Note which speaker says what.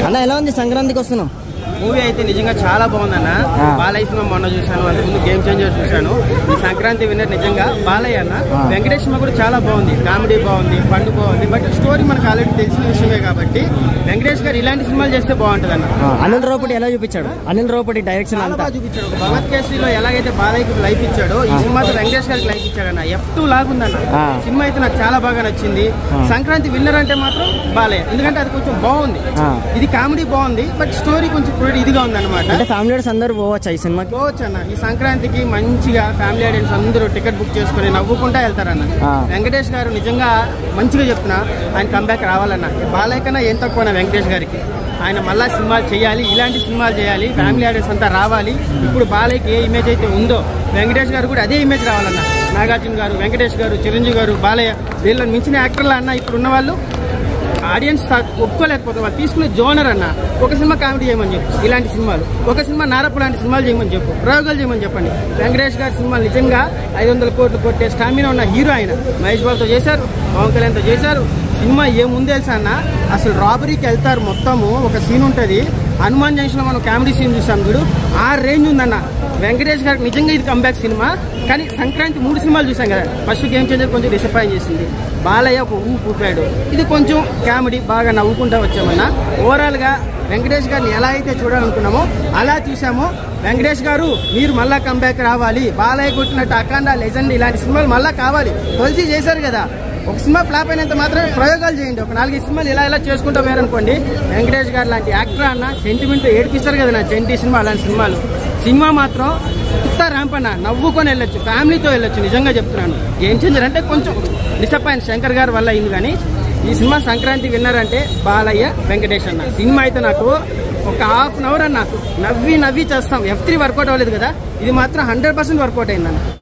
Speaker 1: అన్న ఎలా ఉంది సంక్రాంతికి వస్తున్నాం
Speaker 2: మూవీ అయితే నిజంగా చాలా బాగుందన్న. బాలయ్య సినిమా మొన్న చూశాను, అంతకు ముందు గేమ్ చేంజర్ చూశాను. ఈ సంక్రాంతి విన్నర్ నిజంగా బాలయ్య అన్న. వెంకటేష్ సినిమా కూడా చాలా బాగుంది, కామెడీ బాగుంది, ఫండ్ బాగుంది. బట్ స్టోరీ మనకు ఆల్రెడీ తెలిసిన విషయమే కాబట్టి వెంకటేష్ గారు ఇలాంటి సినిమాలు చేస్తే బాగుంటుంది అన్న.
Speaker 1: అనిల్ రావుపూడి ఎలా చూపించాడు? అనిల్ రావుపూడి డైరెక్షన్
Speaker 2: చాలా బాగా చూపించాడు. ఒక భగవత్ కేసరిలో ఎలాగైతే బాలయ్యకి లైఫ్ ఇచ్చాడో ఈ సినిమాతో వెంకటేష్ గారికి లైఫ్ ఇచ్చాడన్న. F2 లాగుందన్న సినిమా అయితే నాకు చాలా బాగా నచ్చింది. సంక్రాంతి విన్నర్ అంటే మాత్రం బాలయ్య, ఎందుకంటే అది కొంచెం బాగుంది. ఇది కామెడీ బాగుంది, బట్ స్టోరీ కొంచెం ఇదిగా ఉంది అనమాట.
Speaker 1: అంటే ఫ్యామిలీ ఆడియన్స్ అందరూ పోవచ్చు ఈ సినిమాకి.
Speaker 2: పోవచ్చు అన్న. ఈ సంక్రాంతికి మంచిగా ఫ్యామిలీ ఆడియన్స్ అందరూ టికెట్ బుక్ చేసుకుని నవ్వుకుంటా వెళ్తారన్న. వెంకటేష్ గారు నిజంగా మంచిగా చెప్తున్నా, ఆయన కంబ్యాక్ రావాలన్న. బాలయ్య కన్నా ఏం తక్కువ వెంకటేష్ గారికి. ఆయన మళ్ళా సినిమాలు చేయాలి, ఇలాంటి సినిమాలు చేయాలి, ఫ్యామిలీ ఆడియన్స్ అంతా రావాలి. ఇప్పుడు బాలయ్యకి ఏ ఇమేజ్ అయితే ఉందో వెంకటేష్ గారు కూడా అదే ఇమేజ్ రావాలన్న. నాగార్జున గారు, వెంకటేష్ గారు, చిరంజీవి గారు, బాలయ్య వీళ్ళని మించిన యాక్టర్లు అన్న ఇప్పుడు ఉన్న వాళ్ళు. ఆడియన్స్ ఒప్పుకోలేకపోతే వాళ్ళు తీసుకునే జోనర్ అన్న. ఒక సినిమా కామెడీ చేయమని చెప్పు, ఇలాంటి సినిమాలు. ఒక సినిమా నారపు లాంటి సినిమాలు చేయమని చెప్పు, ప్రయోగాలు చేయమని చెప్పండి. వెంకటేష్ గారి సినిమాలు నిజంగా 500 కోట్లు కొట్టే స్టామినా ఉన్న హీరో ఆయన. మహేష్ బాబుతో చేశారు, పవన్ కళ్యాణ్తో చేశారు. సినిమా ఏముంది తెలుసా అన్న, అసలు రాబరీకి వెళ్తారు. మొత్తము ఒక సీన్ ఉంటుంది, హనుమాన్ జంక్షన్ లో మనం కామెడీ సీన్ చూసాం చూడు, ఆ రేంజ్ ఉందన్న. వెంకటేష్ గారికి నిజంగా ఇది కంబ్యాక్ సినిమా. కానీ సంక్రాంతి 3 సినిమాలు చూసాం కదా, ఫస్ట్ గేమ్ చేంజర్ కొంచెం డిసప్పాయింట్ చేసింది, బాలయ్య ఒక ఊపాడు, ఇది కొంచెం కామెడీ బాగా నవ్వుకుంటా వచ్చామన్నా. ఓవరాల్ గా వెంకటేష్ గారిని ఎలా అయితే చూడాలనుకున్నామో అలా చూసామో. వెంకటేష్ గారు మీరు మళ్ళా కంబ్యాక్ రావాలి, బాలయ్య కొట్టినట్టు అఖండ, లెజెండ్ ఇలాంటి సినిమాలు మళ్ళా కావాలి. తులసి చేశారు కదా, ఒక సినిమా ఫ్లాప్ అయినంత మాత్రమే ప్రయోగాలు చేయండి. ఒక 4 సినిమాలు ఇలా చేసుకుంటూ పోయారనుకోండి. వెంకటేష్ గారు లాంటి యాక్టర్ అన్న సెంటిమెంట్ ఏడిపిస్తారు కదా నా చెంటి సినిమా, అలాంటి సినిమా మాత్రం కొత్త ర్యాంప్ అన్న. నవ్వుకొని వెళ్ళొచ్చు, ఫ్యామిలీతో వెళ్ళొచ్చు. నిజంగా చెప్తున్నాను. గేమ్ చేంజర్ అంటే కొంచెం డిసప్పాయింట్ శంకర్ గారి వల్ల అయింది, కానీ ఈ సినిమా సంక్రాంతి విన్నర్ అంటే బాలయ్య, వెంకటేష్ అన్న. సినిమా అయితే నాకు ఒక ½ అన్ అవర్ అన్న నవ్వి చేస్తాం. F3 వర్కౌట్ అవ్వలేదు కదా, ఇది మాత్రం 100% వర్కౌట్ అయిందన్న.